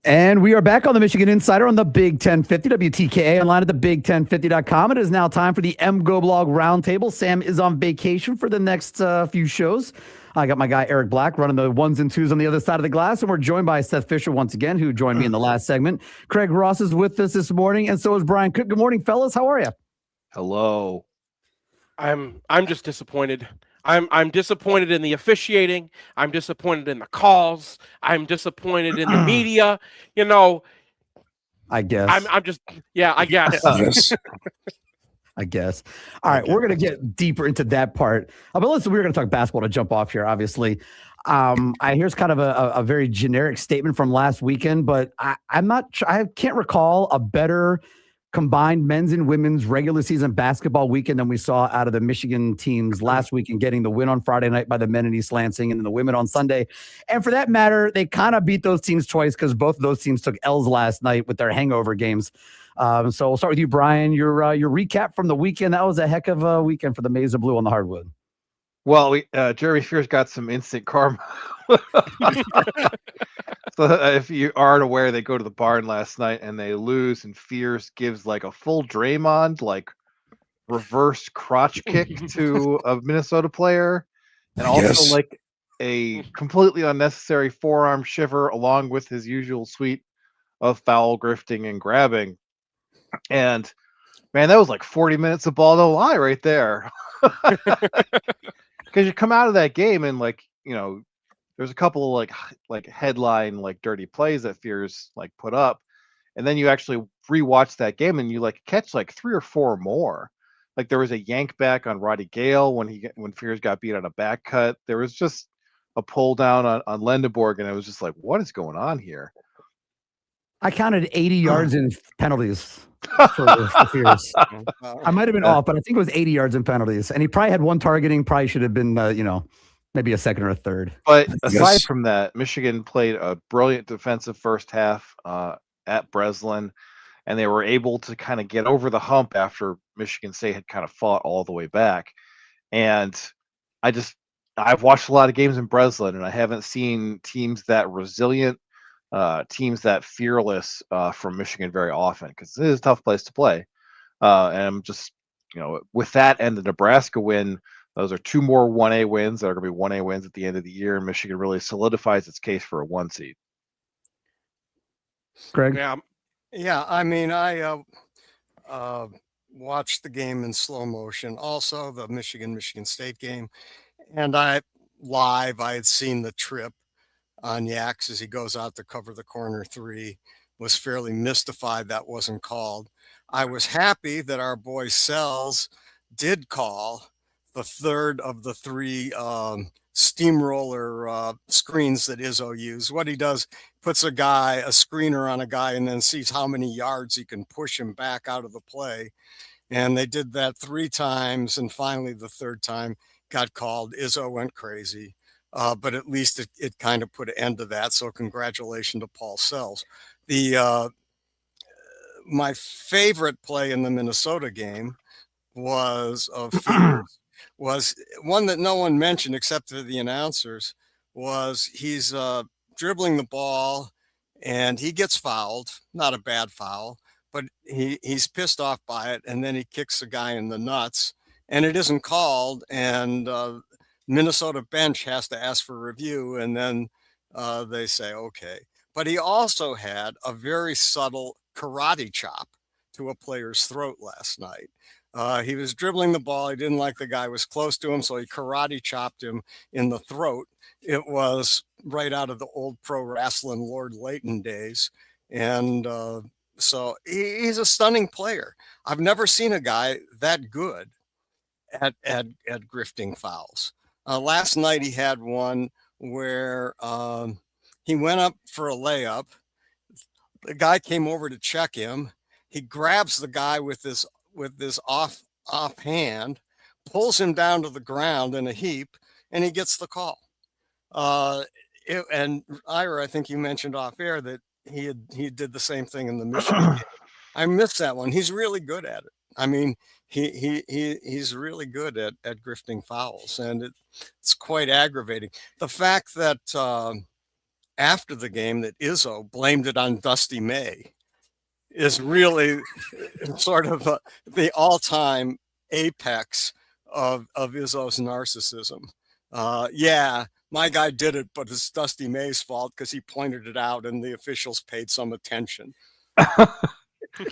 And we are back on the Michigan Insider on the Big 1050, WTKA, online at thebig1050.com. It is now time for the MGoBlog Roundtable. Sam is on vacation for the next few shows. I got my guy Eric Black running the ones and twos on the other side of the glass, and we're joined by Seth Fisher once again, who joined me in the last segment. Craig Ross is with us this morning, and so is Brian Cook. Good morning, fellas. How are you? Hello. I'm just disappointed. I'm disappointed in the officiating. I'm disappointed in the calls. I'm disappointed in the media. You know, I guess. I'm just I guess. I guess. All right, we're going to get deeper into that part. But listen, we're going to talk basketball to jump off here, obviously. Here's kind of a very generic statement from last weekend, but I can't recall a better combined men's and women's regular season basketball weekend than we saw out of the Michigan teams last week and getting the win on Friday night by the men in East Lansing and then the women on Sunday. And for that matter, they kind of beat those teams twice because both of those teams took L's last night with their hangover games. So we'll start with you, Brian. Your recap from the weekend. That was a heck of a weekend for the Maize Blue on the hardwood. Well, Jeremy Fears got some instant karma. So if you aren't aware, they go to the barn last night and they lose, and Fears gives like a full Draymond, like reverse crotch kick to a Minnesota player, and also like a completely unnecessary forearm shiver along with his usual suite of foul grifting and grabbing. And man, that was like 40 minutes of ball no lie right there. Because you come out of that game and there's a couple of like headline like dirty plays that Fears like put up, and then you actually rewatch that game and you like catch like 3 or 4 more. Like there was a yank back on Roddy Gale when Fears got beat on a back cut. There was just a pull down on Lendeborg, and I was just like, what is going on here? I counted 80 yards in penalties for Fears. I might have been off, but I think it was 80 yards in penalties, and he probably had one targeting. Probably should have been maybe a second or a third. But aside from that, Michigan played a brilliant defensive first half at Breslin, and they were able to kind of get over the hump after Michigan State had kind of fought all the way back. And I've watched a lot of games in Breslin, and I haven't seen teams that resilient, teams that fearless from Michigan very often, because it is a tough place to play. And I'm just, with that and the Nebraska win, those are 2 more 1A wins that are going to be 1A wins at the end of the year, and Michigan really solidifies its case for a 1 seed. Greg? Yeah. I mean, I watched the game in slow motion, also the Michigan State game, and I had seen the trip on Yaks as he goes out to cover the corner 3. Was fairly mystified that wasn't called. I was happy that our boy Sells did call the third of the 3 steamroller screens that Izzo used. What he does, puts a screener on a guy, and then sees how many yards he can push him back out of the play. And they did that 3 times, and finally the third time got called. Izzo went crazy, but at least it kind of put an end to that. So congratulations to Paul Sells. My favorite play in the Minnesota game was was one that no one mentioned except for the announcers. Was he's dribbling the ball and he gets fouled, not a bad foul, but he's pissed off by it, and then he kicks the guy in the nuts, and it isn't called, and Minnesota bench has to ask for review, and then they say okay. But he also had a very subtle karate chop to a player's throat last night. He was dribbling the ball. He didn't like the guy was close to him, so he karate chopped him in the throat. It was right out of the old pro wrestling Lord Layton days. And so he's a stunning player. I've never seen a guy that good at grifting fouls. Last night he had one where he went up for a layup. The guy came over to check him. He grabs the guy with this off hand, pulls him down to the ground in a heap, and he gets the call. And Ira, I think you mentioned off air that he did the same thing in the Michigan game. I missed that one. He's really good at it. I mean, he's really good at grifting fouls, and it's quite aggravating. The fact that after the game that Izzo blamed it on Dusty May is really sort of the all-time apex of Izzo's narcissism. Yeah, my guy did it, but it's Dusty May's fault because he pointed it out and the officials paid some attention.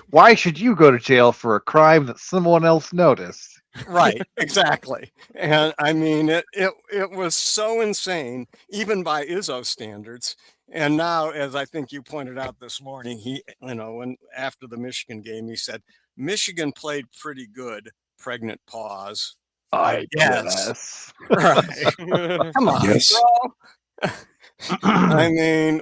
Why should you go to jail for a crime that someone else noticed? Right, exactly. And I mean, it was so insane, even by Izzo standards. And now, as I think you pointed out this morning, he, when after the Michigan game, he said, Michigan played pretty good, pregnant pause. I guess. Right. Come on, Yes. bro. I mean,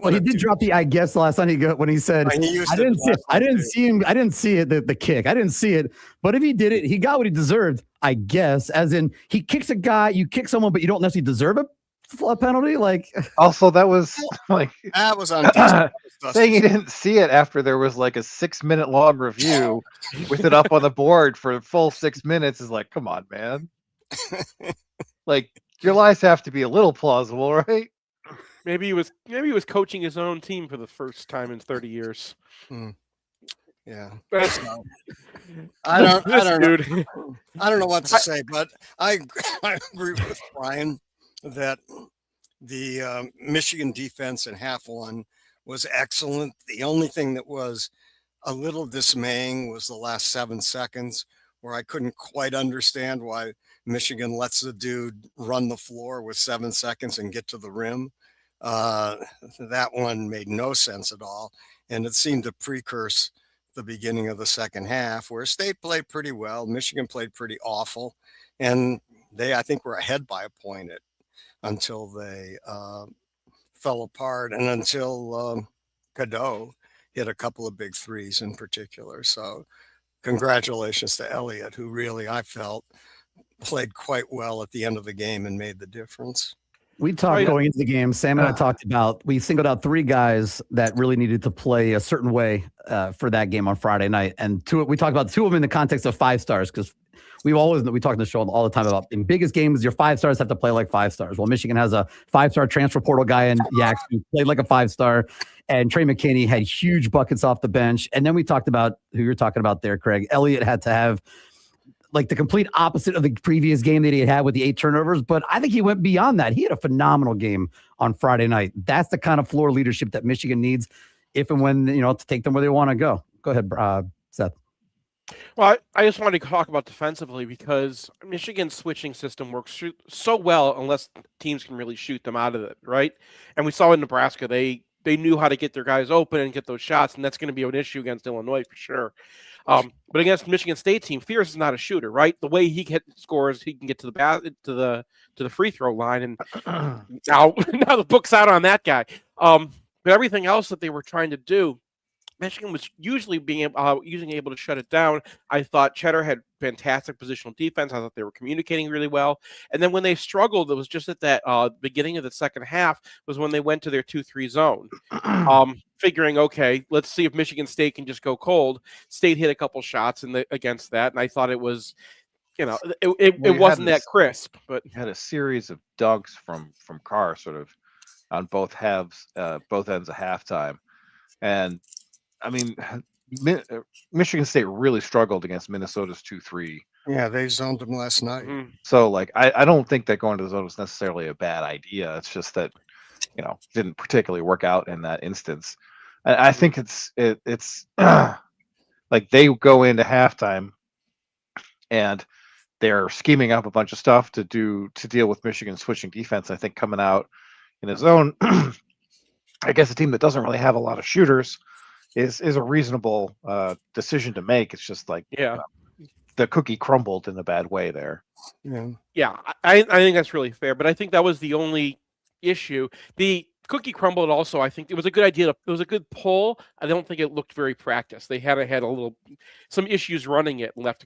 Well, he did drop the "I guess" last night. When he said, He used "I it didn't see it. last I night, didn't too. see him. I didn't see it. The kick. I didn't see it. But if he did it, he got what he deserved. I guess, as in he kicks a guy. You kick someone, but you don't necessarily deserve a penalty. Like, Also, that was like That was on Dusty. saying he didn't see it after there was like a 6-minute long review with it up on the board for a full 6 minutes is like, come on, man. Like, your lies have to be a little plausible, right? Maybe he was coaching his own team for the first time in 30 years. Yeah. That's, I don't know. dude. I don't know what to say, but I agree with Brian that the Michigan defense in half one was excellent. The only thing that was a little dismaying was the last 7 seconds, where I couldn't quite understand why Michigan lets the dude run the floor with 7 seconds and get to the rim. That one made no sense at all, and it seemed to precurse the beginning of the second half, where State played pretty well, Michigan played pretty awful, and they, I think, were ahead by a point until they fell apart, and until Cadeau hit a couple of big threes in particular. So congratulations to Elliott, who really, I felt, played quite well at the end of the game and made the difference. we talked going into the game. Sam and I talked about, we singled out 3 guys that really needed to play a certain way for that game on Friday night. And we talked about 2 of them in the context of 5 stars, because we talk on the show all the time about in biggest games, your 5 stars have to play like 5 stars. Well, Michigan has a 5-star transfer portal guy in Yaks who played like a 5-star, and Trey McKinney had huge buckets off the bench. And then we talked about who you're talking about there, Craig. Elliott had to have like the complete opposite of the previous game that he had with the 8 turnovers. But I think he went beyond that. He had a phenomenal game on Friday night. That's the kind of floor leadership that Michigan needs if and when, to take them where they want to go. Go ahead, Seth. Well, I just wanted to talk about defensively because Michigan's switching system works so well unless teams can really shoot them out of it, right? And we saw in Nebraska, they knew how to get their guys open and get those shots, and that's going to be an issue against Illinois for sure. But against Michigan State team, Fierce is not a shooter, right? The way he scores, he can get to the free throw line, and now the book's out on that guy. But everything else that they were trying to do, Michigan was usually able to shut it down. I thought Cheddar had fantastic positional defense. I thought they were communicating really well. And then when they struggled, it was just at that beginning of the second half was when they went to their 2-3 zone. Figuring, okay, let's see if Michigan State can just go cold. State hit a couple shots against that, and I thought it was, it wasn't that crisp. But had a series of dunks from Carr sort of on both ends of halftime. And I mean, Michigan State really struggled against Minnesota's 2-3. Yeah, they zoned them last night. Mm-hmm. So, like, I don't think that going to the zone was necessarily a bad idea. It's just that, didn't particularly work out in that instance. I think it's like they go into halftime and they're scheming up a bunch of stuff to deal with Michigan switching defense. I think coming out in a zone, I guess a team that doesn't really have a lot of shooters is a reasonable decision to make. It's just like the cookie crumbled in a bad way there. Yeah, I think that's really fair. But I think that was the only issue. The cookie crumbled also. I think it was a good idea. It was a good pull. I don't think it looked very practiced. They had some issues running it and left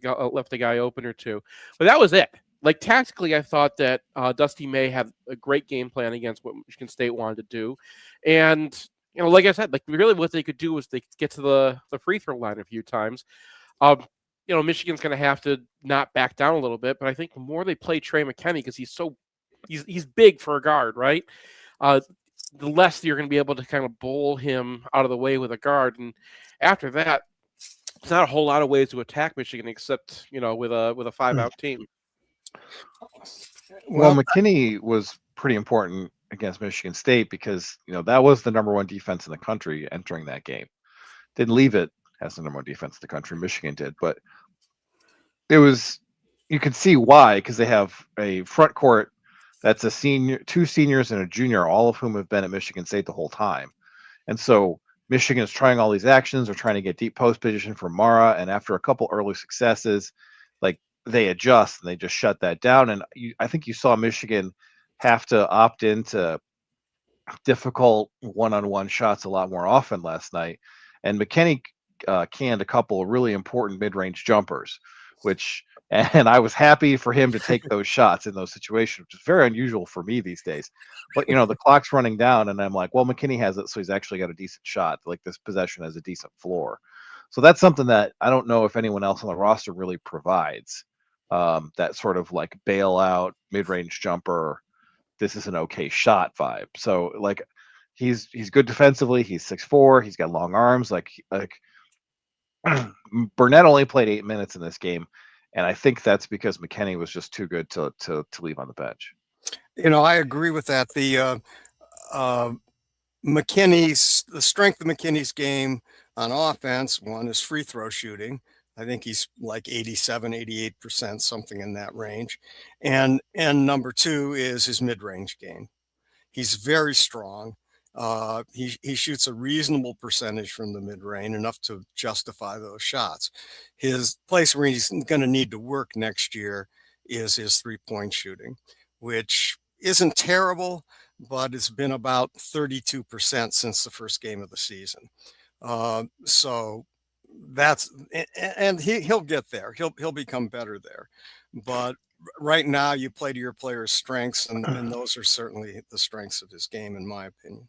a guy open or two. But that was it. Like tactically, I thought that Dusty May had a great game plan against what Michigan State wanted to do. And like I said, like really what they could do was they could get to the free throw line a few times. Michigan's going to have to not back down a little bit, but I think the more they play Trey McKinney, because he's big for a guard, right? the less you're going to be able to kind of bowl him out of the way with a guard. And after that, it's not a whole lot of ways to attack Michigan except, with a 5-out team. Well, McKinney was pretty important against Michigan State because, that was the number one defense in the country entering that game. Didn't leave it as the number one defense in the country. Michigan did, but you could see why, because they have a front court that's two seniors and a junior, all of whom have been at Michigan State the whole time. And so Michigan is trying all these actions. They're trying to get deep post position from Mara. And after a couple early successes, they adjust and they just shut that down. And I think you saw Michigan have to opt into difficult one-on-one shots a lot more often last night. And McKinney canned a couple of really important mid-range jumpers, and I was happy for him to take those shots in those situations, which is very unusual for me these days. But, the clock's running down and I'm like, well, McKinney has it, so he's actually got a decent shot. This possession has a decent floor. So that's something that I don't know if anyone else on the roster really provides. That sort of bailout, mid-range jumper, this is an okay shot vibe. So he's good defensively. He's 6'4". He's got long arms. Burnett only played 8 minutes in this game, and I think that's because McKinney was just too good to leave on the bench. I agree with that. The strength of McKinney's game on offense, one is free throw shooting. I think he's 87, 88%, something in that range. And number two is his mid-range game. He's very strong. He shoots a reasonable percentage from the mid-range, enough to justify those shots. His place where he's going to need to work next year is his three-point shooting, which isn't terrible, but it's been about 32% since the first game of the season. So he'll get there. He'll become better there. But right now you play to your player's strengths, and those are certainly the strengths of his game, in my opinion.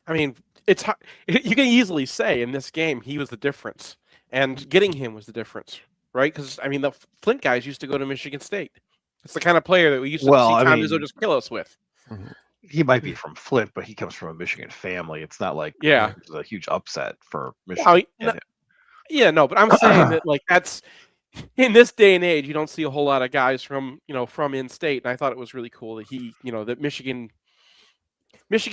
I mean, it's hard. You can easily say in this game he was the difference, and getting him was the difference, right? Because the Flint guys used to go to Michigan State. It's the kind of player that we used to see Tom Izzo just kill us with. He might be from Flint, but he comes from a Michigan family. It's not like it was a huge upset for Michigan. But I'm saying that that's in this day and age, you don't see a whole lot of guys from in-state, and I thought it was really cool that that Michigan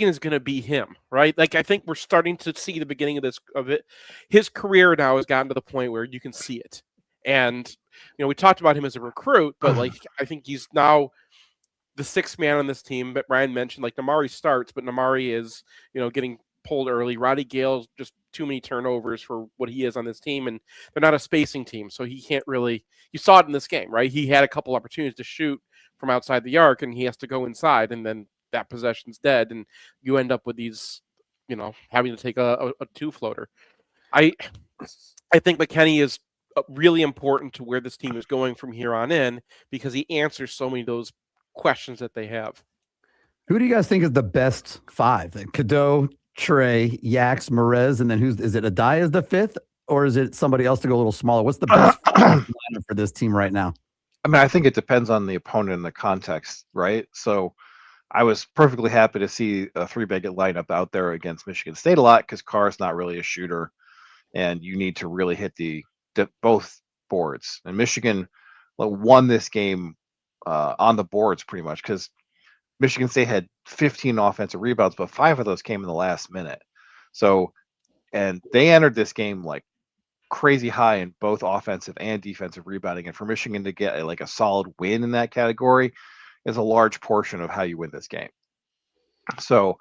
is going to be him, right? I think we're starting to see the beginning of it. His career now has gotten to the point where you can see it. And, we talked about him as a recruit, but I think he's now the sixth man on this team. But Ryan mentioned Namari starts, but Namari is, getting pulled early. Roddy Gale's just too many turnovers for what he is on this team. And they're not a spacing team. So he can't really, you saw it in this game, right? He had a couple opportunities to shoot from outside the arc and he has to go inside, and then that possession's dead, and you end up with these, having to take a two floater. I think McKinney is really important to where this team is going from here on in, because he answers so many of those questions that they have. Who do you guys think is the best five? Cadeau, Trey, Yax, Merez, and then is it Adai as the fifth, or is it somebody else to go a little smaller? What's the best lineup for this team right now? I think it depends on the opponent and the context, right? So I was perfectly happy to see a three-bigot lineup out there against Michigan State a lot, because Carr's not really a shooter, and you need to really hit both boards. And Michigan won this game on the boards pretty much, because Michigan State had 15 offensive rebounds, but 5 of those came in the last minute. So, and they entered this game crazy high in both offensive and defensive rebounding. And for Michigan to get a solid win in that category is a large portion of how you win this game. So,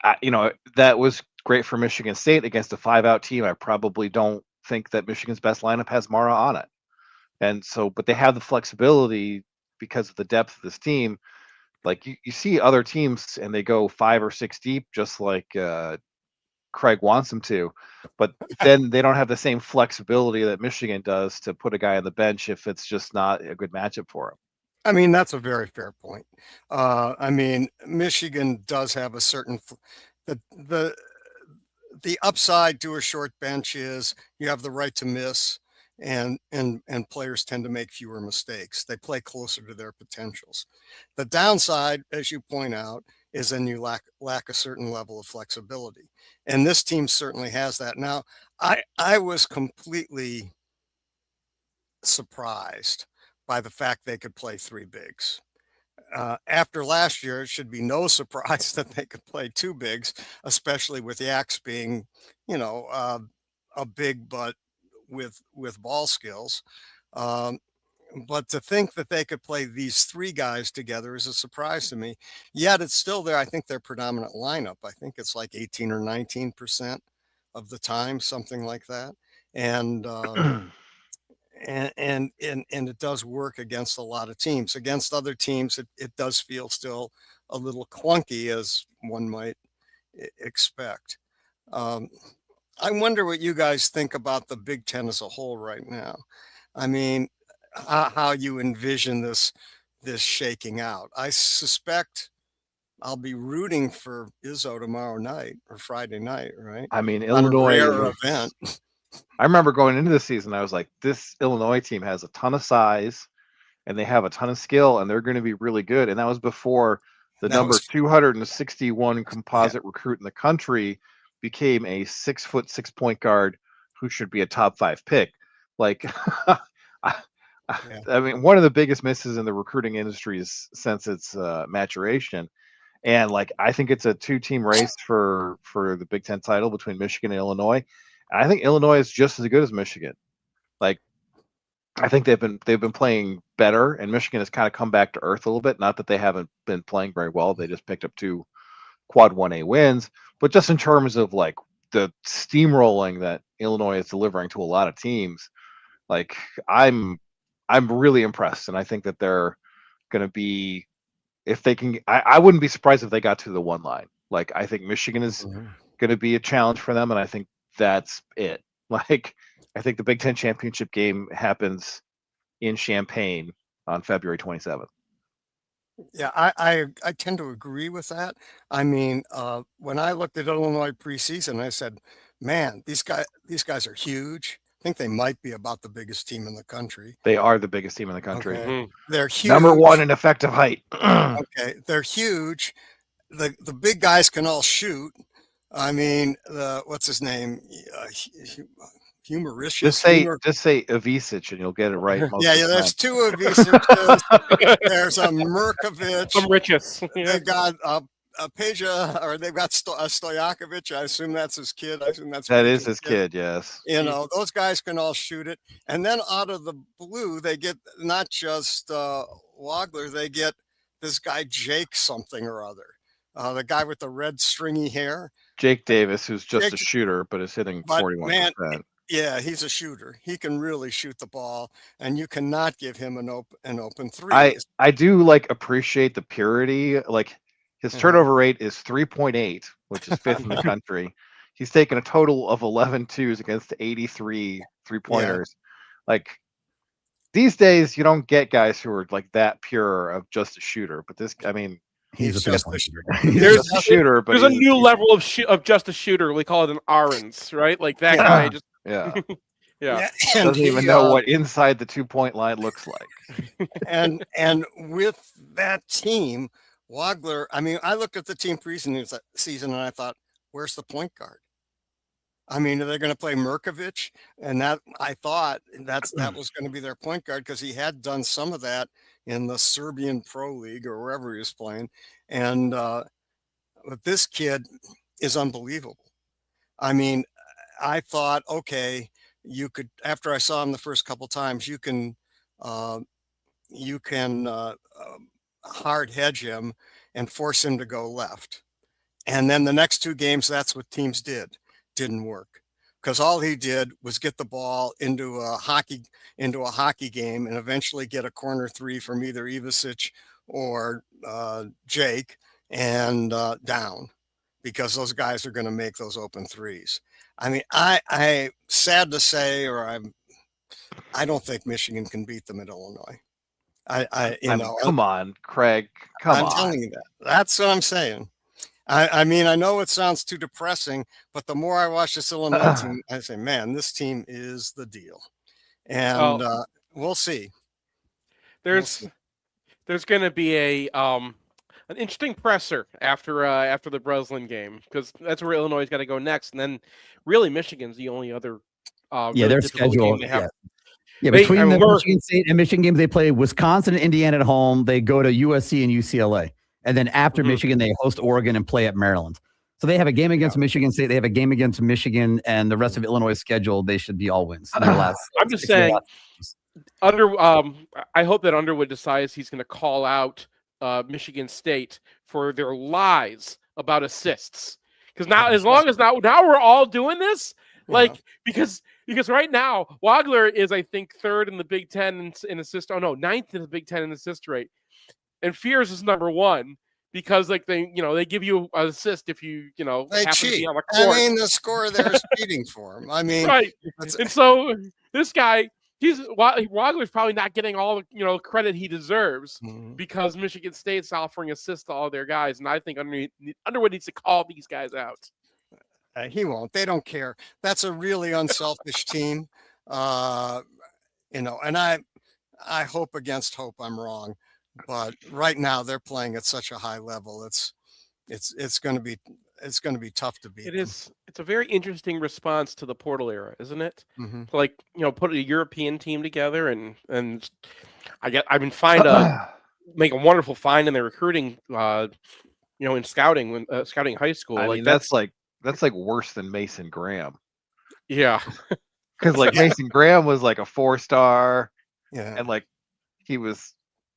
that was great for Michigan State against a 5-out team. I probably don't think that Michigan's best lineup has Mara on it. And so, but they have the flexibility because of the depth of this team. You see other teams and they go 5 or 6 deep, just like Craig wants them to, but then they don't have the same flexibility that Michigan does to put a guy on the bench if it's just not a good matchup for him. That's a very fair point. Michigan does have a certain the upside to a short bench is you have the right to miss, and players tend to make fewer mistakes. They play closer to their potentials. The downside, as you point out, is then you lack a certain level of flexibility. And this team certainly has that. Now, I was completely surprised by the fact they could play three bigs. After last year, it should be no surprise that they could play two bigs, especially with Yaks being, a big but with ball skills. Um, but to think that they could play these three guys together is a surprise to me. Yet it's still there. I think their predominant lineup. I think it's like 18 or 19% of the time, something like that. And and it does work against a lot of teams. Against other teams, it does feel still a little clunky, as one might expect. Um, I wonder what you guys think about the Big Ten as a whole right now. I mean, how you envision this shaking out. I suspect I'll be rooting for Izzo tomorrow night or Friday night, right? I mean, On a Illinois rare event. I remember going into the season, I was like, this Illinois team has a ton of size and they have a ton of skill and they're going to be really good. And that was before the That number was 261 composite recruit in the country became a 6'6" point guard who should be a top 5 pick. Like, I mean, one of the biggest misses in the recruiting industry is since its maturation. And like, I think it's a 2-team race for the Big Ten title between Michigan and Illinois. I think Illinois is just as good as Michigan. Like, I think they've been playing better, and Michigan has kind of come back to earth a little bit. Not that they haven't been playing very well; they just picked up 2 quad 1A wins. But just in terms of like the steamrolling that Illinois is delivering to a lot of teams, like I'm really impressed, and I think that they're going to be, if they can. I wouldn't be surprised if they got to the 1 line. Like, I think Michigan is going to be a challenge for them, and I think that's it. Like, I think the Big Ten championship game happens in Champaign on February 27th. Yeah, I tend to agree with that. I mean, when I looked at Illinois preseason, I said, "Man, these guys are huge. I think they might be about the biggest team in the country." They are the biggest team in the country. Okay. They're huge. Number 1 in effective height. Okay, they're huge. The big guys can all shoot. I mean, what's his name? Humoricious. Just say Avicic and you'll get it right. Most yeah, of the there's time. 2 Avicic. There's a Murkovic. Some riches. They've got a Peja, or they've got Stojakovic. I assume that's his kid. I assume that's that is his kid. Yes. You know, those guys can all shoot it. And then out of the blue, they get not just Wagler, they get this guy Jake something or other. The guy with the red stringy hair. Jake Davis, who's just a shooter, but is hitting 41%. Man, yeah, he's a shooter. He can really shoot the ball, and you cannot give him an open three. I do like appreciate the purity. Like, his turnover rate is 3.8, which is 5th in the country. He's taken a total of 11 twos against 83 3-pointers. Yeah. Like, these days, you don't get guys who are like that pure of just a shooter. But this, I mean, he's just a shooter. There's a shooter, but there's a new level of just a shooter. We call it an Arons, right? Like that guy just. Yeah. Yeah. Doesn't even know what inside the 2-point line looks like. and with that team, Wagler, I mean, I looked at the team preseason and I thought, where's the point guard? I mean, are they going to play Murkovic? And that, I thought that was going to be their point guard, because he had done some of that in the Serbian Pro League or wherever he was playing. And but this kid is unbelievable. I mean, I thought, okay, you could, after I saw him the first couple times, you can hard hedge him and force him to go left. And then the next 2 games, that's what teams didn't work, because all he did was get the ball into a hockey game and eventually get a corner 3 from either Ivicic or Jake and down, because those guys are going to make those open threes. I mean, I sad to say, I don't think Michigan can beat them at Illinois. Come on, Craig. I'm telling you that. That's what I'm saying. I mean, I know it sounds too depressing, but the more I watch this Illinois team, I say, man, this team is the deal. And we'll see. There's going to be an interesting presser after the Breslin game, because that's where Illinois got to go next, and then really Michigan's the only other really their difficult schedule. game they have. Yeah, between the Michigan State and Michigan games, they play Wisconsin and Indiana at home. They go to USC and UCLA. And then after Michigan, they host Oregon and play at Maryland. So they have a game against Michigan State. They have a game against Michigan, and the rest of Illinois' schedule, they should be all wins in their last. I'm just saying, I hope that Underwood decides he's going to call out Michigan State for their lies about assists. Because now, as long as now we're all doing this, like because right now Wagler is, I think, third in the Big Ten in assist. Oh no, ninth in the Big Ten in assist rate, and Fears is number one because like they give you an assist if you they happen cheat. to be on the court. I mean, the score there is cheating for him. I mean, right. And so this guy, Wagler's probably not getting all the credit he deserves because Michigan State's offering assists to all their guys, and I think Underwood needs to call these guys out. He won't. They don't care. That's a really unselfish team, and I hope against hope I'm wrong, but right now they're playing at such a high level. It's going to be tough to beat. It's a very interesting response to the portal era, isn't it? Like put a European team together and I've been make a wonderful find in their recruiting, in scouting when scouting high school. I mean, that's like worse than Mason Graham. Yeah, because like Mason Graham was like a 4-star, and like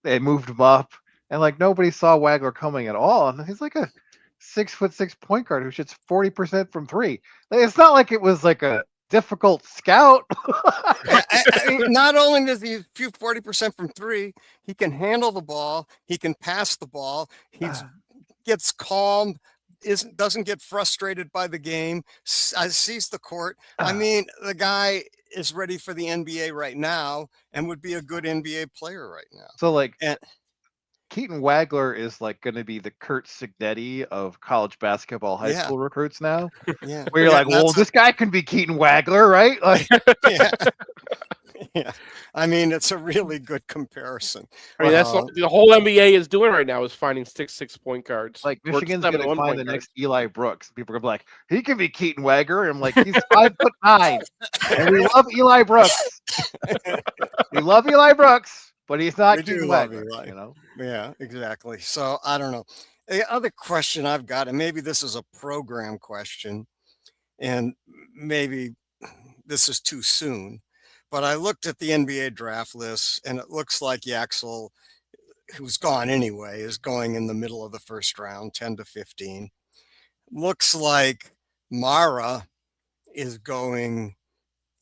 they moved him up, and like nobody saw Wagler coming at all, and he's like a 6'6" point guard who shoots 40% from three. Like, it's not like it was like a difficult scout. I mean, not only does he shoot 40% from three, he can handle the ball, he can pass the ball, he gets calm, doesn't get frustrated by the game, sees the court. I mean, the guy is ready for the NBA right now and would be a good NBA player right now. So like Keaton Wagler is like going to be the Kurt Signetti of college basketball high school recruits now. Where you're like, well, this guy can be Keaton Wagler, right? Like, yeah. I mean, it's a really good comparison. I mean, that's what the whole NBA is doing right now, is finding 6'6" point guards. Like Michigan's going to find the next Eli Brooks. People are going to be like, he can be Keaton Wagler. And I'm like, he's 5'9", and we love Eli Brooks. We love Eli Brooks, but he's not Keaton Wagler. Yeah, exactly. So I don't know. The other question I've got, and maybe this is a program question, and maybe this is too soon, but I looked at the NBA draft list, and it looks like Yaxel, who's gone anyway, is going in the middle of the first round, 10 to 15. Looks like Mara is going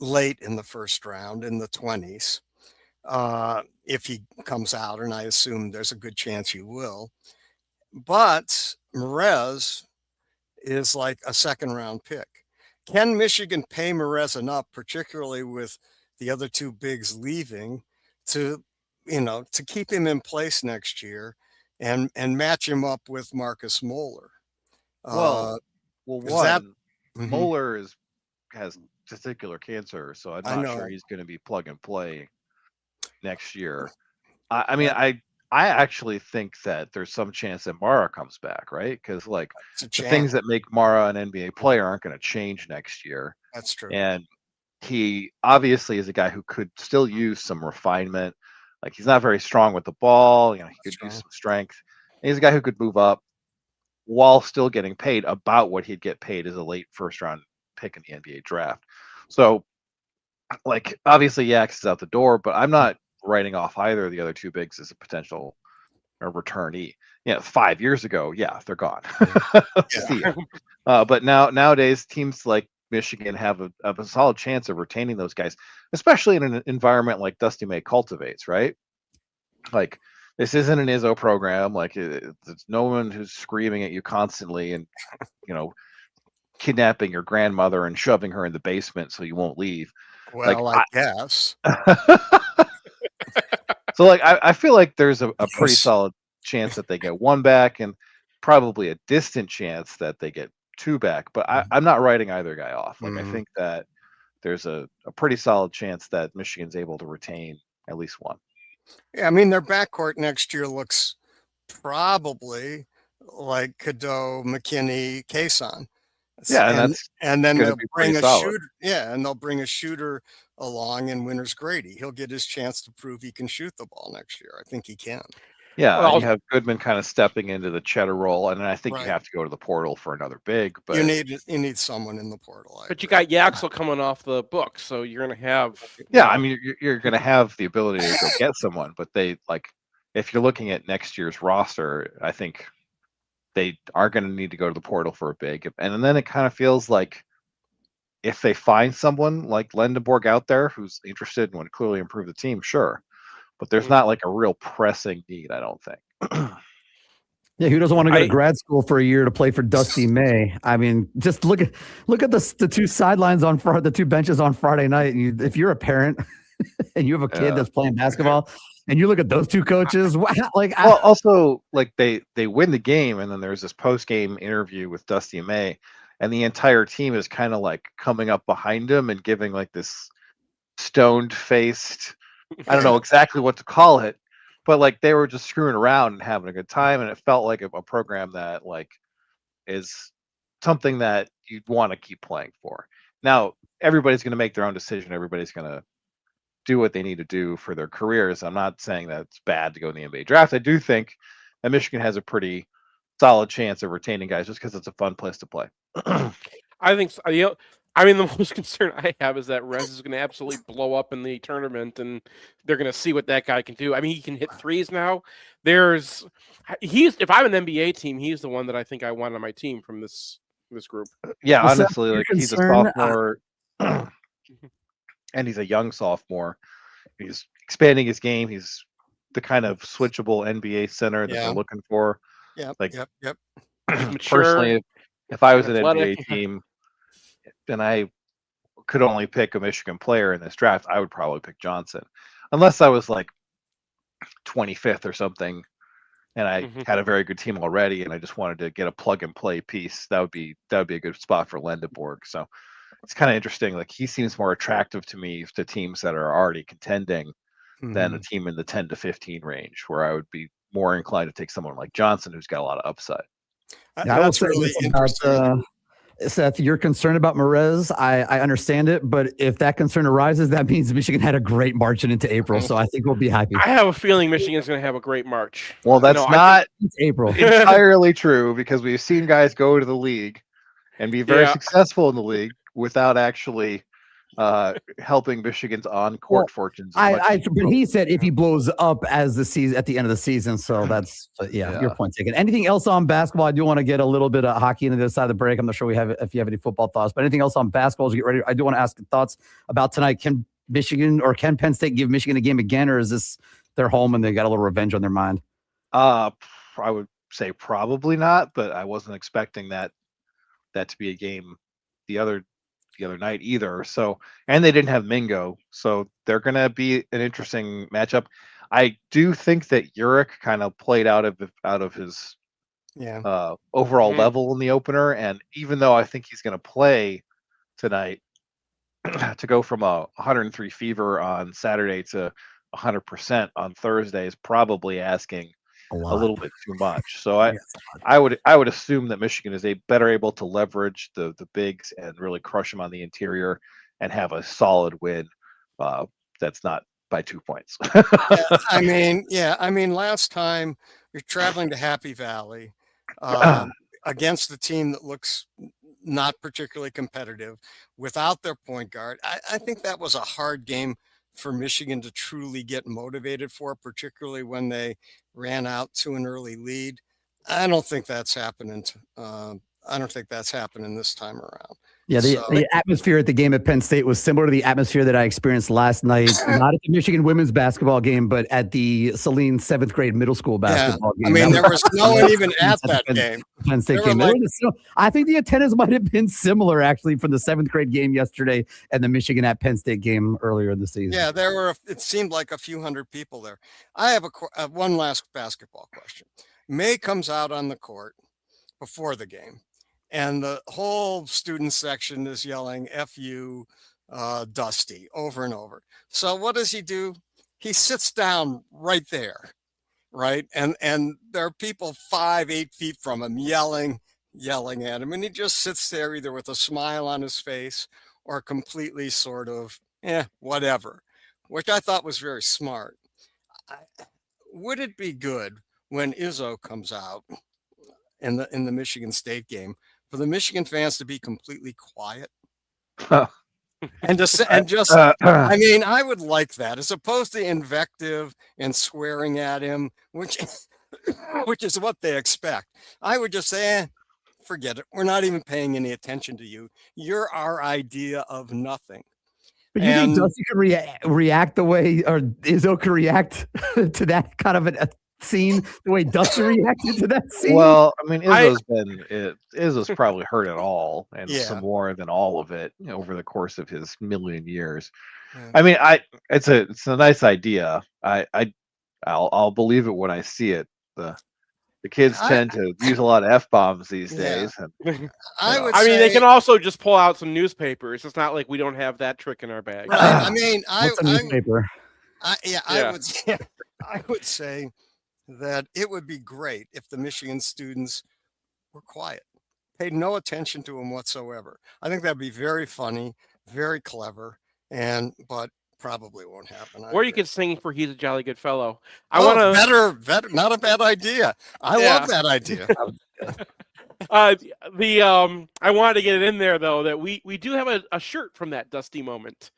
late in the first round, in the 20s, if he comes out, and I assume there's a good chance he will. But Maize is like a second-round pick. Can Michigan pay Maize enough, particularly with the other two bigs leaving, to keep him in place next year and match him up with Marcus Moeller? Moeller has testicular cancer, so I'm not sure he's going to be plug and play next year. I mean, I actually think that there's some chance that Mara comes back, right? Because like the things that make Mara an NBA player aren't going to change next year. That's true. And he obviously is a guy who could still use some refinement. Like, he's not very strong with the ball. He could use some strength. And he's a guy who could move up while still getting paid about what he'd get paid as a late first round pick in the NBA draft. So, like, obviously Yax is out the door, but I'm not writing off either of the other two bigs as a potential returnee. 5 years ago, they're gone. See ya. But nowadays, teams like Michigan have a solid chance of retaining those guys, especially in an environment like Dusty May cultivates, right? Like, this isn't an ISO program. Like, it's no one who's screaming at you constantly and, kidnapping your grandmother and shoving her in the basement so you won't leave. Well, like, I guess. So, like, I feel like there's a pretty solid chance that they get one back, and probably a distant chance that they get two back. But I'm not writing either guy off. Like, I think that there's a pretty solid chance that Michigan's able to retain at least one. Yeah, I mean, their backcourt next year looks probably like Cadeau, McKinney, Kason. Yeah, and that's And then going to they'll be bring pretty a solid. shooter. Yeah, and they'll bring a shooter along in Winters Grady. He'll get his chance to prove he can shoot the ball next year. I think he can. Yeah, and Well, you have Goodman kind of stepping into the Cheddar role, and then I think you Right. have to go to the portal for another big. You But need someone in the portal. but you got Yaxel coming off the books, so you're going to have. yeah, I mean, you're going to have the ability to go get someone, but they like if you're looking at next year's roster, I think they are going to need to go to the portal for a big, and then it kind of feels like if they find someone like Lendenborg out there who's interested and would clearly improve the team, sure, but there's Mhm. not like a real pressing need, I don't think. Yeah, who doesn't want to go to grad school for a year to play for Dusty May? I mean, just look at the two sidelines on the two benches on Friday night. And if you're a parent and you have a kid that's playing basketball, and you look at those two coaches, well, also like they win the game, and then there's this post game interview with Dusty May, and the entire team is kind of like coming up behind him and giving like this stoned faced, I don't know exactly what to call it, but like they were just screwing around and having a good time, and it felt like a program that like is something that you'd want to keep playing for. Now everybody's going to make their own decision. Everybody's going to do what they need to do for their careers. I'm not saying that it's bad to go in the NBA draft. I do think that Michigan has a pretty solid chance of retaining guys just because it's a fun place to play. I think so. I mean, the most concern I have is that Rez is going to absolutely blow up in the tournament, and they're going to see what that guy can do. I mean, he can hit threes now. If I'm an NBA team, he's the one that I think I want on my team from this group. Yeah, Well, honestly, like he's a sophomore, and he's a young sophomore. He's expanding his game. He's the kind of switchable NBA center that they're looking for. Yep. Like, Yep. Mature, personally, if I was an athletic. NBA team and I could only pick a Michigan player in this draft, I would probably pick Johnson, unless I was like 25th or something, and I had a very good team already, and I just wanted to get a plug and play piece. That would be a good spot for Lendenborg. So it's kind of interesting. Like he seems more attractive to me to teams that are already contending than a team in the 10 to 15 range, where I would be more inclined to take someone like Johnson, who's got a lot of upside. That's really interesting. Seth, you're concerned about Maize. I understand it, but if that concern arises, that means Michigan had a great margin into April. So I think we'll be happy. I have a feeling Michigan's going to have a great March. Well, that's not April entirely true, because we've seen guys go to the league and be very successful in the league without actually helping Michigan's on-court fortunes. But he said if he blows up as the season at the end of the season, so that's your point taken. Anything else on basketball? I do want to get a little bit of hockey into the other side of the break. I'm not sure if you have any football thoughts, but anything else on basketball as we get ready? I do want to ask thoughts about tonight. Can Penn State give Michigan a game again, or is this their home and they got a little revenge on their mind? I would say probably not, but I wasn't expecting that to be a game the other night either. So, and they didn't have Mingo, so they're going to be an interesting matchup. I do think that Uric kind of played out of his overall level in the opener, and even though I think he's going to play tonight, to go from a 103 fever on Saturday to 100% on Thursday is probably asking a little bit too much. So I would assume that Michigan is better able to leverage the bigs and really crush them on the interior and have a solid win. That's not by 2 points. I mean, last time you're traveling to Happy Valley against a team that looks not particularly competitive without their point guard. I think that was a hard game for Michigan to truly get motivated for, particularly when they ran out to an early lead. I don't think that's happening. I don't think that's happening this time around. Yeah, the atmosphere at the game at Penn State was similar to the atmosphere that I experienced last night, not at the Michigan women's basketball game, but at the Saline 7th grade middle school basketball game. I mean, there was no one even at that game. Penn State game. I think the attendance might have been similar, actually, from the 7th grade game yesterday and the Michigan at Penn State game earlier in the season. Yeah, it seemed like a few hundred people there. I have one last basketball question. May comes out on the court before the game, and the whole student section is yelling "F you, Dusty" over and over. So what does he do? He sits down right there, right? And there are people 5, 8 feet from him yelling at him, and he just sits there either with a smile on his face or completely sort of whatever, which I thought was very smart. Would it be good when Izzo comes out in the Michigan State game for the Michigan fans to be completely quiet and just I mean, I would like that as opposed to invective and swearing at him, which is what they expect. I would just say, forget it. We're not even paying any attention to you. You're our idea of nothing. But you think Dusty could react the way, or Izzo could react to that kind of a scene, the way Dusty reacted to that scene? Well, I mean, Izzo's probably heard it all, and some more than all of it, over the course of his million years. Yeah. I mean, it's a nice idea. I'll believe it when I see it. The kids tend to use a lot of F-bombs these days. And, I mean, they can also just pull out some newspapers. It's not like we don't have that trick in our bag. Right. I mean, what's a newspaper? I would say that it would be great if the Michigan students were quiet, paid no attention to him whatsoever. I think that'd be very funny, very clever, but probably won't happen. Or you could sing for "He's a Jolly Good Fellow." Better, not a bad idea. I love that idea. I wanted to get it in there though that we do have a shirt from that Dusty moment.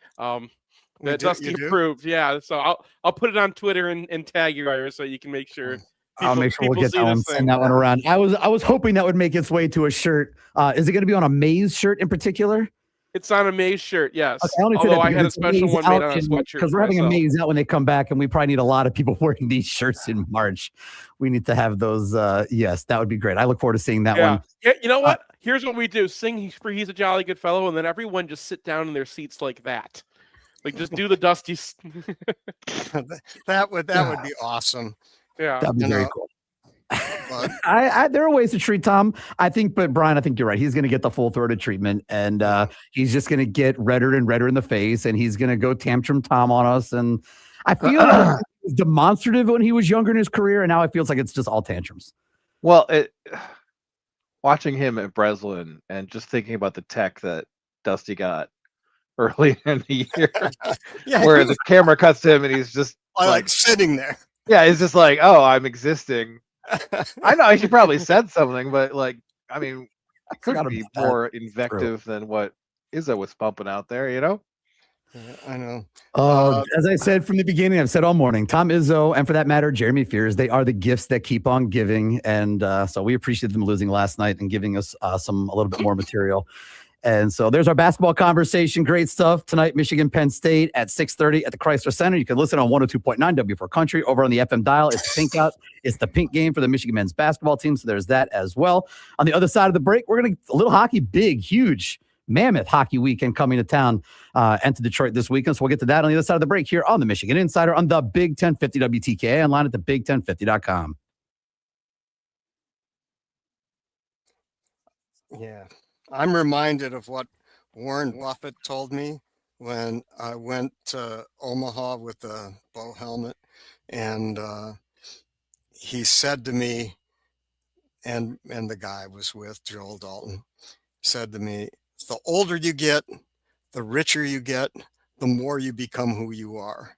That Dusty approved. Yeah, so I'll put it on Twitter and tag you, Ira, so you can make sure. I'll make sure we'll get that one, send that one around. I was hoping that would make its way to a shirt. Is it going to be on a Maize shirt in particular? It's on a Maize shirt, yes. Okay, although I had a special one made on a sweatshirt. Because we're having a Maize out when they come back, and we probably need a lot of people wearing these shirts in March. We need to have those. Yes, that would be great. I look forward to seeing that one. Yeah, you know what? Here's what we do. Sing for "He's a Jolly Good Fellow," and then everyone just sit down in their seats like that. Like, just do the Dusty. that would be awesome. Yeah. That'd be very cool. There are ways to treat Tom, I think, but Brian, I think you're right. He's going to get the full-throated treatment, and he's just going to get redder and redder in the face, and he's going to go tantrum Tom on us. And I feel like it was demonstrative when he was younger in his career, and now it feels like it's just all tantrums. Well, watching him at Breslin and just thinking about the tech that Dusty got early in the year, where the camera cuts to him and he's just like sitting there. Yeah, he's just like, "Oh, I'm existing." I know he probably said something, but I mean, it could be more invective than what Izzo was pumping out there, Yeah, I know. As I said from the beginning, I've said all morning, Tom Izzo, and for that matter, Jeremy Fears, they are the gifts that keep on giving. And so we appreciate them losing last night and giving us a little bit more material. And so there's our basketball conversation. Great stuff tonight. Michigan, Penn State at 6:30 at the Chrysler Center. You can listen on 102.9 W4 Country over on the FM dial. It's pink out. It's the pink game for the Michigan men's basketball team. So there's that as well. On the other side of the break, we're going to a little hockey, big, huge, mammoth hockey weekend coming to town and to Detroit this weekend. So we'll get to that on the other side of the break here on the Michigan Insider on the Big 1050 WTKA online at the big1050.com. Yeah. I'm reminded of what Warren Buffett told me when I went to Omaha with the bow helmet. And he said to me, and the guy I was with, Joel Dalton, said to me, the older you get, the richer you get, the more you become who you are.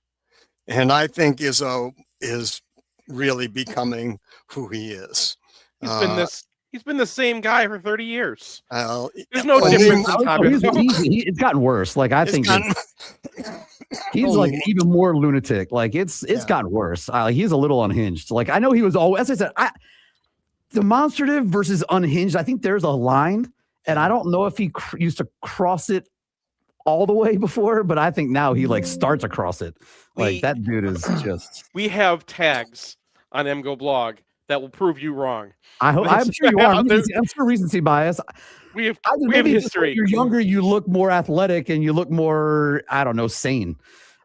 And I think Izzo is really becoming who he is. He's been the same guy for 30 years. There's no difference in time. It's gotten worse. Like, I think he's like even more lunatic. Like, it's gotten worse. He's a little unhinged. Like, I know he was always, as I said, demonstrative versus unhinged. I think there's a line, and I don't know if he used to cross it all the way before, but I think now he starts across it. That dude is just. We have tags on MGoBlog that will prove you wrong. I'm sure you are. I'm sure recency bias. We have history. When you're younger, you look more athletic and you look more, I don't know, sane.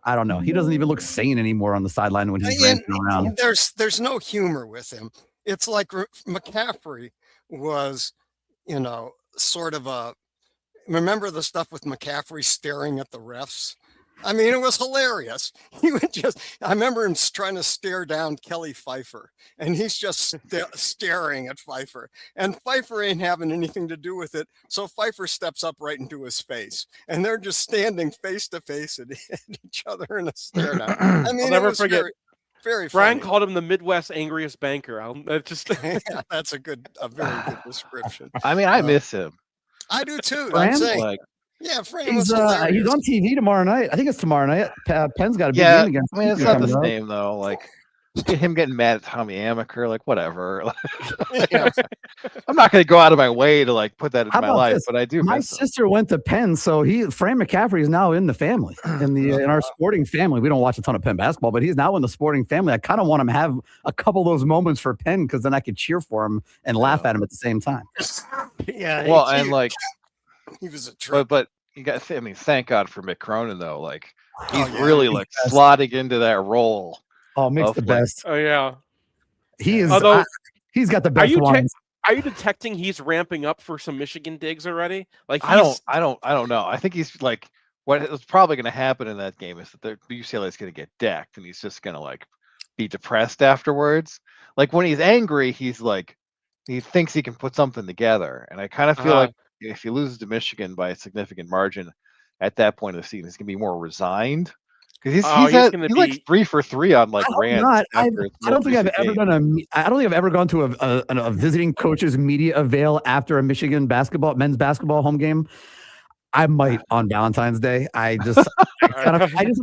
I don't know. He doesn't even look sane anymore on the sideline when he's ramping around. There's no humor with him. It's like McCaffrey was, sort of remember the stuff with McCaffrey staring at the refs? I mean, it was hilarious. He would I remember him trying to stare down Kelly Pfeiffer, and he's just staring at Pfeiffer. And Pfeiffer ain't having anything to do with it. So Pfeiffer steps up right into his face, and they're just standing face to face at each other in a stare down. I mean, I'll never it was forget. very Brian funny. called him the Midwest angriest banker. Yeah, that's a very good description. I mean, I miss him. I do too. Fran? I'm saying, Like, yeah, Fran He's was hilarious. he's on TV tomorrow night. I think it's tomorrow night. Penn's got a big yeah, game against. I mean, it's Michigan not the coming up. same though. Like, him getting mad at Tommy Amaker, like whatever. Yeah. I'm not going to go out of my way to like put that in How my about life, this? but I do. My miss him. sister went to Penn, so Fran McCaffrey is now in the family, in our sporting family. We don't watch a ton of Penn basketball, but he's now in the sporting family. I kind of want him to have a couple of those moments for Penn because then I could cheer for him and laugh at him at the same time. Yeah. Well, and like, he was a trip. but you got to say, I mean, thank God for Mick Cronin though. Like, he's yeah, really like best. slotting into that role. Oh, Mick's the Of, like, best. Oh yeah. He is. Although, he's got the are best you ones. are you detecting he's ramping up for some Michigan digs already? Like I don't know. I think he's like, what is probably going to happen in that game is that UCLA is going to get decked, and he's just going to like be depressed afterwards. Like when he's angry, he's like, he thinks he can put something together, and I kind of feel like if he loses to Michigan by a significant margin at that point of the season, he's going to be more resigned. Because he's like 3 for 3 on like rants. I don't think I've ever gone to a visiting coach's media avail after a Michigan men's basketball home game. I might on Valentine's Day. I'm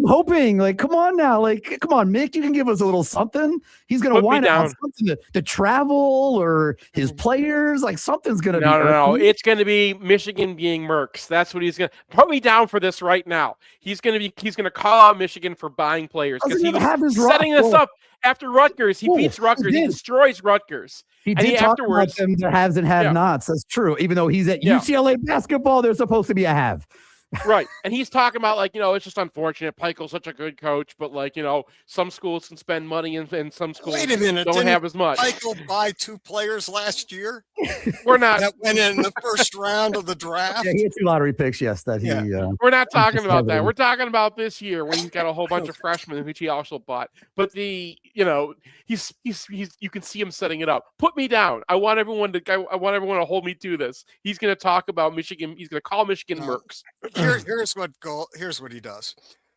hoping, like, come on now, like, come on, Mick, you can give us a little something. He's gonna whine about something to travel or his players, like something's gonna be. No, it's gonna be Michigan being Mercs. That's what he's gonna put me down for this right now. He's gonna call out Michigan for buying players because he was setting this up after Rutgers. He beats Rutgers. He destroys Rutgers. He did talk about them, their haves and have-nots. That's true. Even though he's at UCLA basketball, they're supposed to be a have. Right. And he's talking about, like, it's just unfortunate. Peikel's such a good coach, but, like, some schools can spend money and some schools don't have as much. Peikel buy 2 players last year? We're not. That went in the first round of the draft? Yeah, he had 2 lottery picks, yes. We're not talking about that. We're talking about this year when he's got a whole bunch of freshmen which he also bought. But he's you can see him setting it up. Put me down. I want everyone to hold me to this. He's going to talk about Michigan. He's going to call Michigan Mercs. Here's what he does.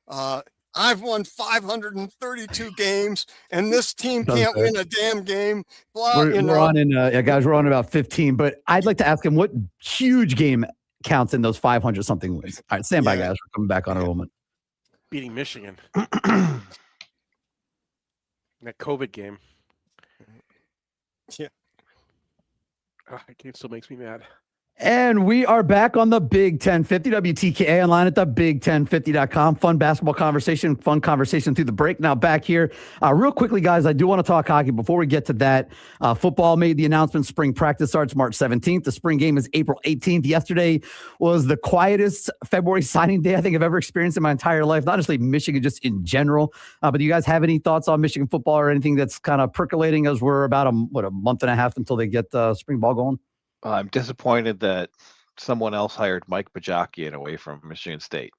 I've won 532 games, and this team can't win a damn game. Blah, we're on in guys. We're on about 15, but I'd like to ask him what huge game counts in those 500 something wins. All right, stand by, guys. We're coming back on in a moment. Beating Michigan. That COVID game. Yeah. That game still makes me mad. And we are back on the Big 1050 WTKA online at the big1050.com. Fun basketball conversation, fun conversation through the break. Now back here, real quickly, guys, I do want to talk hockey. Before we get to that, football made the announcement. Spring practice starts March 17th. The spring game is April 18th. Yesterday was the quietest February signing day I think I've ever experienced in my entire life. Not necessarily Michigan, just in general. But do you guys have any thoughts on Michigan football or anything that's kind of percolating as we're about a month and a half until they get spring ball going? I'm disappointed that someone else hired Mike Bajakian away from Michigan State.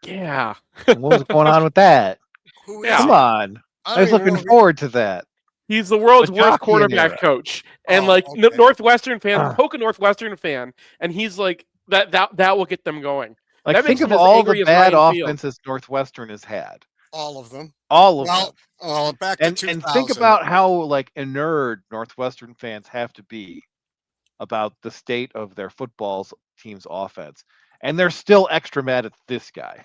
Yeah. What was going on with that? Come on. I was looking forward to that. He's the world's worst quarterback coach. And Northwestern fan, poke a Northwestern fan, and he's like, that will get them going. Like, think of all the bad offenses Northwestern has had. All of them. Back to and 2000. think about how like inured Northwestern fans have to be about the state of their football team's offense, and they're still extra mad at this guy.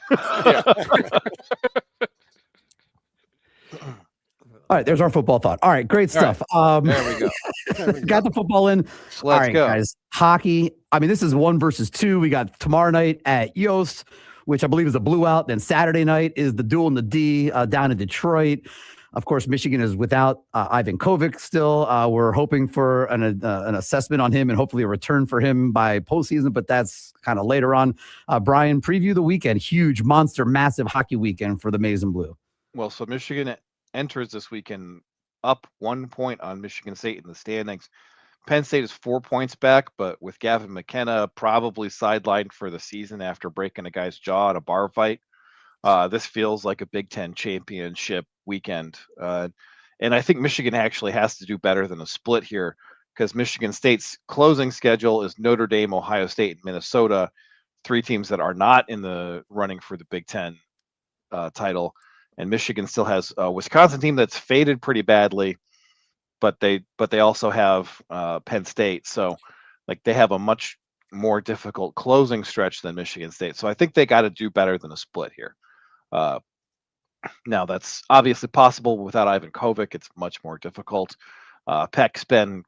All right, there's our football thought. All right, great stuff. There we go. Got the football in. Let's go, guys. Hockey. I mean, this is 1 versus 2. We got tomorrow night at Yost, which I believe is a blue out. Then Saturday night is the duel in the D down in Detroit. Of course, Michigan is without Ivan Kovic still. We're hoping for an assessment on him and hopefully a return for him by postseason, but that's kind of later on. Brian, preview the weekend. Huge, monster, massive hockey weekend for the Maize Blue. Well, so Michigan enters this weekend up 1 point on Michigan State in the standings. Penn State is 4 points back, but with Gavin McKenna probably sidelined for the season after breaking a guy's jaw at a bar fight. This feels like a Big Ten championship weekend. And I think Michigan actually has to do better than a split here, because Michigan State's closing schedule is Notre Dame, Ohio State, and Minnesota, three teams that are not in the running for the Big Ten title. And Michigan still has a Wisconsin team that's faded pretty badly, but they also have Penn State. So like they have a much more difficult closing stretch than Michigan State. So I think they got to do better than a split here. Now that's obviously possible without Ivan Kovic. It's much more difficult. Peck's been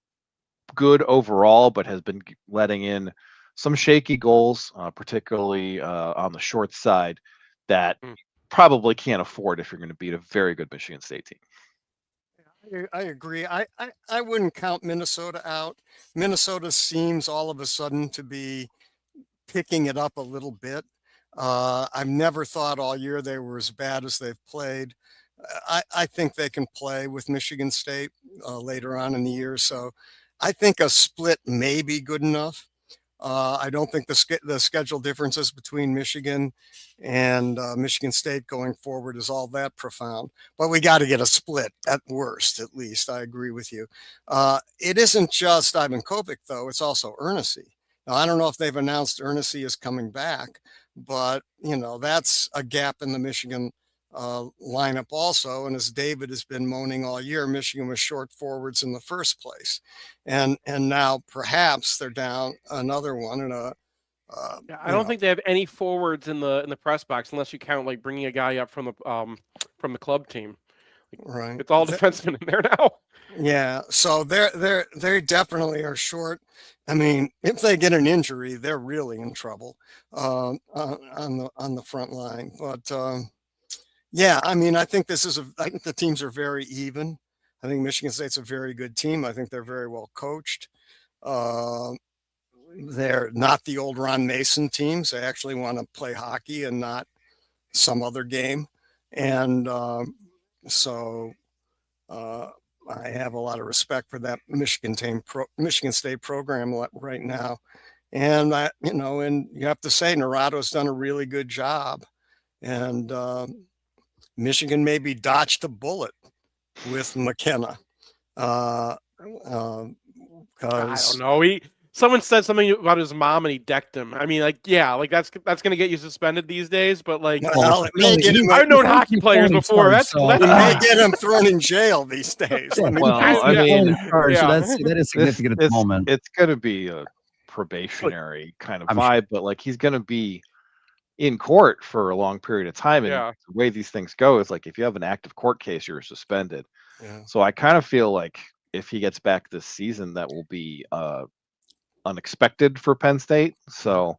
good overall, but has been letting in some shaky goals, particularly on the short side, that probably can't afford if you're going to beat a very good Michigan State team. I agree. I wouldn't count Minnesota out. Minnesota seems all of a sudden to be picking it up a little bit. I've never thought all year they were as bad as they've played. I think they can play with Michigan State later on in the year. So I think a split may be good enough. I don't think the schedule differences between Michigan and Michigan State going forward is all that profound, but we got to get a split at worst, at least. I agree with you. It isn't just Ivan Kovic, though. It's also Ernest. Now, I don't know if they've announced Ernest is coming back, but, that's a gap in the Michigan lineup also. And as David has been moaning all year, Michigan was short forwards in the first place. And now perhaps they're down another one. And I don't think they have any forwards in the press box unless you count like bringing a guy up from the club team. Right. It's all defensemen in there now. Yeah. So they definitely are short. I mean, if they get an injury, they're really in trouble on the front line. But yeah, I mean, I think I think the teams are very even. I think Michigan State's a very good team. I think they're very well coached. They're not the old Ron Mason teams. They actually want to play hockey and not some other game. And so I have a lot of respect for that Michigan State program right now. And and you have to say Narato's done a really good job. And Michigan maybe dodged a bullet with McKenna. I don't know. Someone said something about his mom and he decked him. I mean, that's gonna get you suspended these days. But like, I've known hockey players before. It may get him thrown in jail these days. Well, I mean, that is significant at the moment. It's gonna be a probationary kind of vibe, but like he's gonna be in court for a long period of time. And the way these things go is like if you have an active court case, you're suspended. Yeah. So I kind of feel like if he gets back this season, that will be unexpected for Penn State. So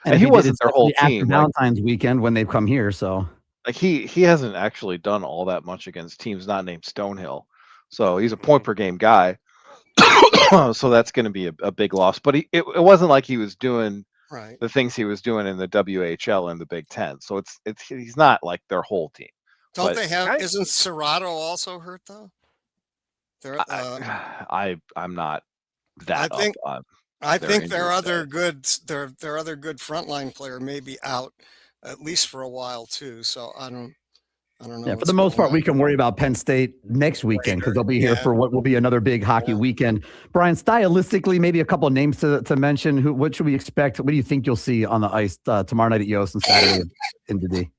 and he wasn't their whole team. Valentine's weekend when they've come here. So like he hasn't actually done all that much against teams not named Stonehill. So he's a point per game guy. So that's going to be a big loss. But it wasn't like he was doing the things he was doing in the WHL and the Big Ten. So he's not like their whole team. Don't they have? Isn't Serrato also hurt though? I'm not that. I think their other good frontline player may be out at least for a while too. So I don't know. Yeah, for the most part, we can worry about Penn State next weekend because they'll be here for what will be another big hockey weekend. Brian, stylistically, maybe a couple of names to mention. What should we expect? What do you think you'll see on the ice tomorrow night at Yost and Saturday in Dundee?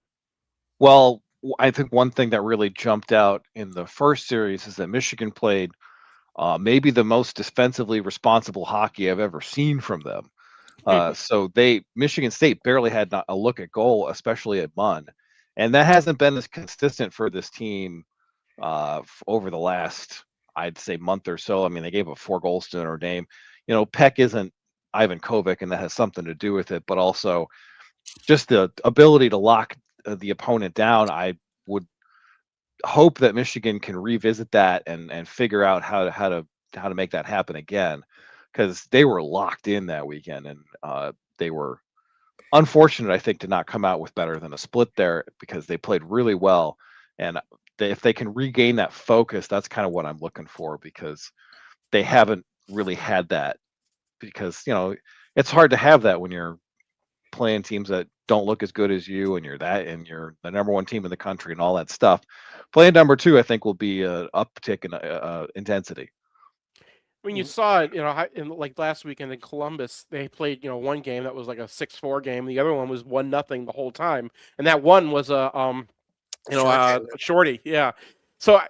Well, I think one thing that really jumped out in the first series is that Michigan played maybe the most defensively responsible hockey I've ever seen from them. So Michigan State barely had a look at goal, especially at Munn. And that hasn't been as consistent for this team over the last, I'd say, month or so. I mean, they gave up 4 goals to Notre Dame. Peck isn't Ivan Kovic, and that has something to do with it. But also just the ability to lock the opponent down. I would hope that Michigan can revisit that and figure out how to make that happen again, because they were locked in that weekend, and they were unfortunate, I think, to not come out with better than a split there, because they played really well. And if they can regain that focus, that's kind of what I'm looking for, because they haven't really had that. Because it's hard to have that when you're playing teams that don't look as good as you, and you're the number one team in the country and all that stuff. Playing number 2, I think, will be an uptick in intensity. I mean, you saw it, in like last weekend in Columbus, they played, one game that was like a 6-4 game. The other one was 1-0 the whole time. And that one was a shorty. Yeah. So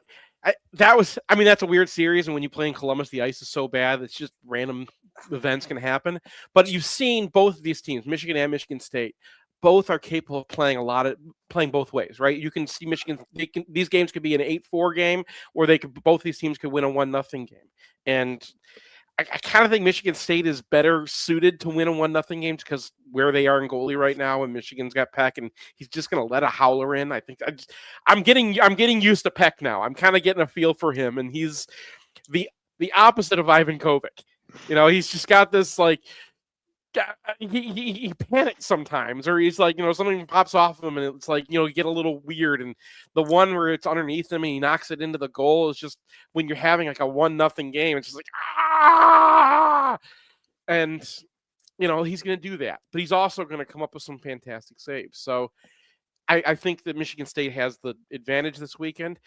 that's a weird series. And when you play in Columbus, the ice is so bad. It's just random events can happen. But you've seen both of these teams, Michigan and Michigan State, both are capable of playing both ways, right? You can see Michigan. These games could be an 8-4 game, or both these teams could win a 1-0 game. And I kind of think Michigan State is better suited to win a 1-0 game because where they are in goalie right now, and Michigan's got Peck, and he's just going to let a howler in. I think I'm getting used to Peck now. I'm kind of getting a feel for him, and he's the opposite of Ivan Kovic. He's just got this like. He panics sometimes, or he's like, something pops off of him, and it's like, you get a little weird. And the one where it's underneath him and he knocks it into the goal is just when you're having like a 1-0 game, it's just like, ah! And, he's going to do that, but he's also going to come up with some fantastic saves. So I think that Michigan State has the advantage this weekend.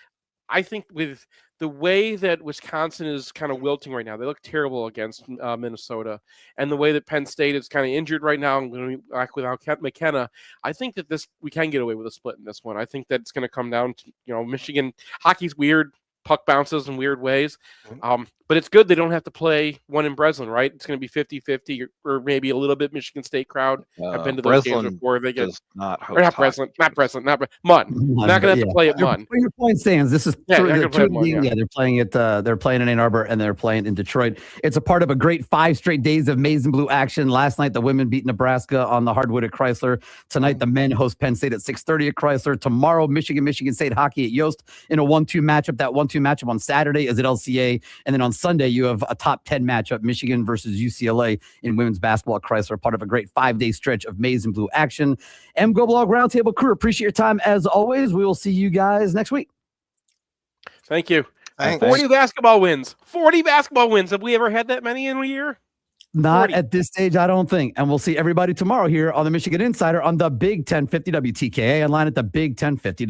I think with the way that Wisconsin is kind of wilting right now, they look terrible against Minnesota, and the way that Penn State is kind of injured right now and going to be back without McKenna, I think that we can get away with a split in this one. I think that it's going to come down to, Michigan hockey's weird. Puck bounces in weird ways. But it's good they don't have to play one in Breslin, right? It's going to be 50-50 or maybe a little bit Michigan State crowd. I've been to those games before. They get not Breslin. Munn. Not going to have to play at Munn. Your point stands. This is they're they're playing it. They're playing in Ann Arbor and they're playing in Detroit. It's a part of a great 5 straight days of Maize Blue action. Last night, the women beat Nebraska on the hardwood at Chrysler. Tonight, the men host Penn State at 6:30 at Chrysler. Tomorrow, Michigan State hockey at Yost in a 1-2 matchup. That 1-2 matchup on Saturday is at LCA, and then on Sunday you have a top 10 matchup, Michigan versus UCLA in women's basketball at Chrysler, part of a great 5-day stretch of Maize Blue action. MGoBlog Roundtable crew, appreciate your time as always. We will see you guys next week. Thank you. Thanks. 40 basketball wins. 40 basketball wins. Have we ever had that many in a year? Not 40. At this stage, I don't think. And we'll see everybody tomorrow here on the Michigan Insider on the Big 1050 WTKA, online at the Big 1050.